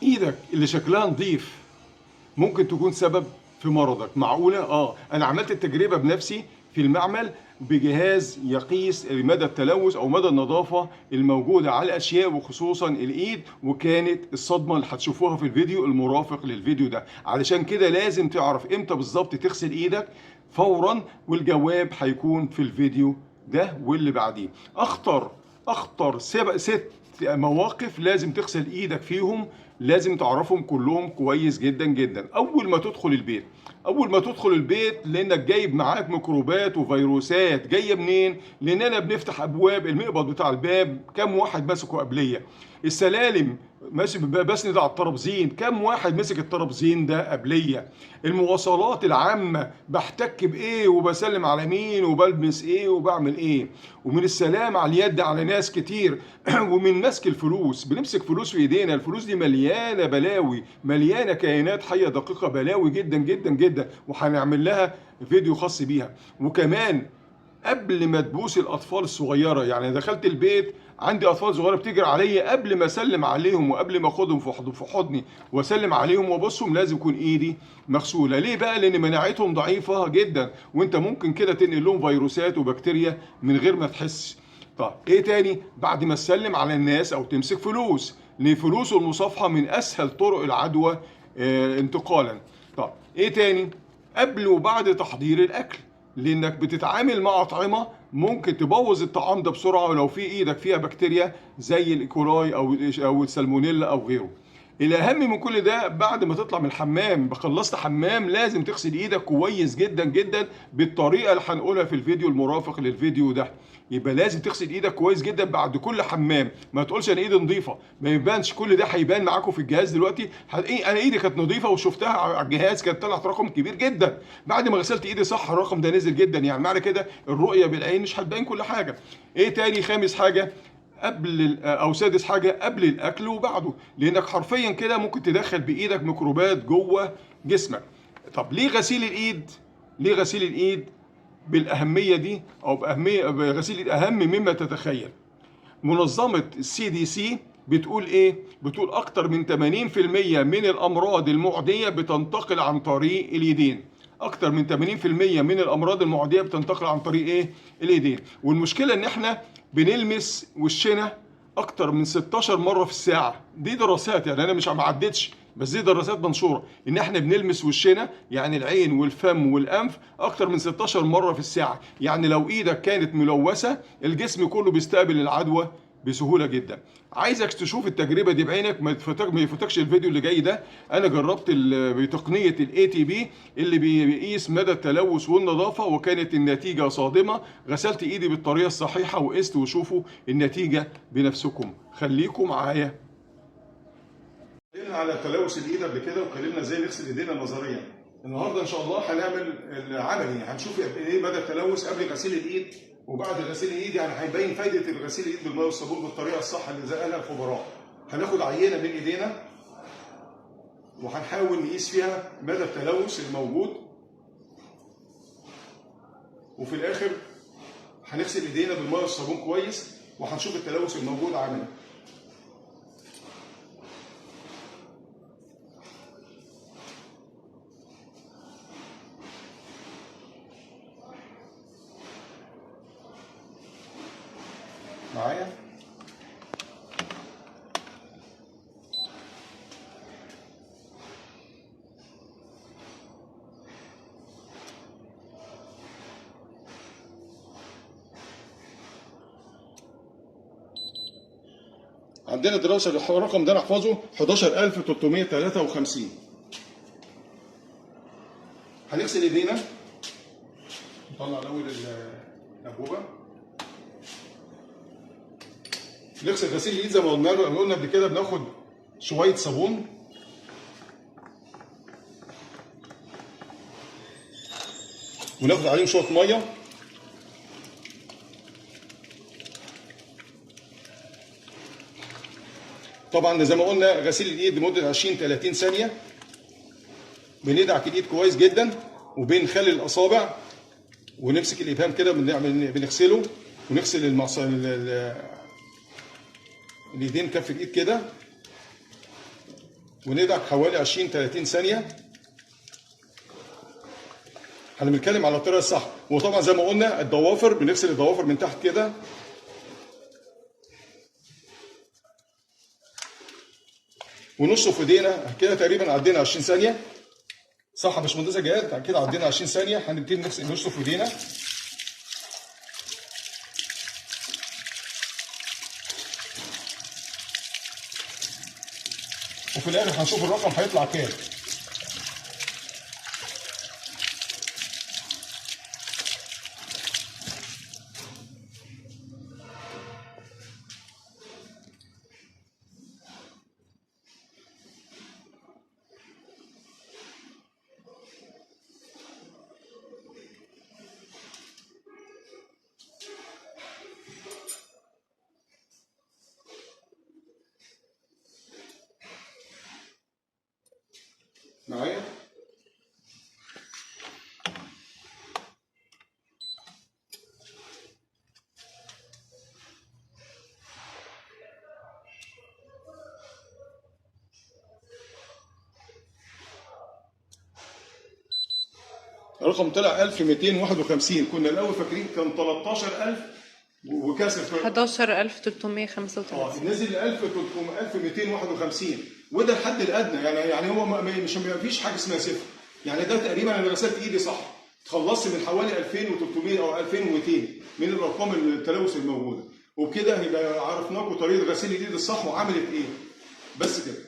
ايدك اللي شكلها نظيف ممكن تكون سبب في مرضك. معقولة؟ انا عملت التجربة بنفسي في المعمل بجهاز يقيس مدى التلوث او مدى النظافة الموجودة على الاشياء وخصوصا الايد، وكانت الصدمة اللي هتشوفوها في الفيديو المرافق للفيديو ده. علشان كده لازم تعرف امتى بالظبط تغسل ايدك فورا، والجواب هيكون في الفيديو ده واللي بعديه. اخطر ست مواقف لازم تغسل ايدك فيهم، لازم تعرفهم كلهم كويس جدا جدا. اول ما تدخل البيت لانك جايب معاك ميكروبات وفيروسات جايه منين؟ لاننا بنفتح ابواب المقبض بتاع الباب، كم واحد ماسكه قبليه؟ السلالم ماشي بسند على الترابزين، كم واحد مسك الترابزين ده قبليه؟ المواصلات العامه بحتك بايه وبسلم على مين وبلبس ايه وبعمل ايه؟ ومن السلام على اليد على ناس كتير ومن مسك الفلوس، بنمسك فلوس في ايدينا، الفلوس دي مليانه بلاوي، مليانه كائنات حيه دقيقه، بلاوي جدا جدا جدا، وهنعمل لها فيديو خاص بيها. وكمان قبل ما تبوس الاطفال الصغيره، يعني دخلت البيت عندي اطفال صغيره بتجري عليا، قبل ما اسلم عليهم وقبل ما اخدهم في حضني واسلم عليهم وابصهم لازم يكون ايدي مغسوله. ليه بقى؟ لان مناعتهم ضعيفه جدا، وانت ممكن كده تنقل لهم فيروسات وبكتيريا من غير ما تحس. طب ايه تاني بعد ما تسلم على الناس او تمسك فلوس؟ لان فلوس المصافحه من اسهل طرق العدوى انتقالا. طب ايه تاني؟ قبل وبعد تحضير الاكل، لانك بتتعامل مع اطعمه ممكن تبوظ الطعام ده بسرعه، ولو في ايدك فيها بكتيريا زي الايكولاي او السالمونيلا او غيره. الاهم من كل ده، بعد ما تطلع من الحمام، خلصت حمام، لازم تغسل ايدك كويس جدا جدا بالطريقه اللي هنقولها في الفيديو المرافق للفيديو ده. يبقى لازم تغسل ايدك كويس جدا بعد كل حمام. ما تقولش انا ايدي نظيفه، ما يبانش. كل ده هيبان معاكم في الجهاز دلوقتي. انا ايدي كانت نظيفه وشفتها على الجهاز، كانت طلعت رقم كبير جدا. بعد ما غسلت ايدي صح الرقم ده نزل جدا. يعني معنى كده الرؤيه بالعين مش هتبين كل حاجه. ايه تاني؟ خامس حاجه او سادس حاجه، قبل الاكل وبعده، لانك حرفيا كده ممكن تدخل بايدك ميكروبات جوه جسمك. طب ليه غسيل الايد؟ ليه غسيل الايد بالاهميه دي، او باهميه غسيل الايد اهم مما تتخيل؟ منظمه السي دي سي بتقول ايه؟ بتقول اكتر من 80% من الامراض المعديه بتنتقل عن طريق اليدين. اكتر من 80% من الامراض المعديه بتنتقل عن طريق ايه؟ الايدين. والمشكله ان احنا بنلمس وشنا اكتر من 16 مره في الساعه. دي دراسات، يعني انا مش ما عدتش، بس دي دراسات منشوره ان احنا بنلمس وشنا، يعني العين والفم والانف، اكتر من 16 مره في الساعه. يعني لو ايدك كانت ملوثه الجسم كله بيستقبل العدوى بسهوله جدا. عايزك تشوف التجربه دي بعينك، ما يفوتكش الفيديو اللي جاي ده. انا جربت بتقنيه الاي تي بي اللي بيقيس مدى التلوث والنظافه، وكانت النتيجه صادمه. غسلت ايدي بالطريقه الصحيحه وقست، وشوفوا النتيجه بنفسكم. خليكم معايا. اتكلمنا على تلوث الايد قبل كده، واتكلمنا ازاي نغسل ايدينا نظريا. النهارده ان شاء الله هنعمل العملي، هنشوف ايه مدى التلوث قبل غسيل الايد وبعد غسيل الايد. يعني هيبين فايده غسيل الايد بالماء والصابون بالطريقه الصح اللي زي قالها الخبراء. هناخد عينه من ايدينا وهنحاول نقيس فيها مدى التلوث الموجود، وفي الاخر هنغسل ايدينا بالماء والصابون كويس، وهنشوف التلوث الموجود عملي. معايا؟ عندنا دراسه الرقم ده نحفظه 11353. هنغسل ايدينا، نطلع الاول الانبوبه. نغسل غسيل الايد زي ما قلنا قبل كده، بناخد شويه صابون وناخد عليهم شويه ميه. طبعا زي ما قلنا غسيل الايد لمده 20 30 ثانيه. بندعك الايد كويس جدا وبنخلي الاصابع ونمسك الابهام كده، بنغسله ونغسل الايدين، كف الايد كده. وندعك حوالي 20 30 ثانيه. احنا بنتكلم على الطريقه الصح. وطبعا زي ما قلنا الضوافر بنغسل الضوافر من تحت كده، ونشطف ايدينا كده. تقريبا عدينا 20 ثانيه، صح يا باشمهندسه جهاد؟ كده عدينا 20 ثانيه. هنبتدي نشطف ايدينا. وفي الاخر هنشوف الرقم هيطلع كام. معايا؟ الرقم طلع 1251. كنا الاول فاكرين كان 13000 وكسر. 11335. نزل ل 1251. وده الحد الادنى. يعني هو مش ما فيش حاجه اسمها صفر. يعني ده تقريبا انا غسلت ايدي صح، اتخلصت من حوالي 2300 او 2200 من الارقام التلوث الموجوده. وبكده يبقى عرفناكم طريقه غسيل الايد الصح وعملت ايه. بس كده.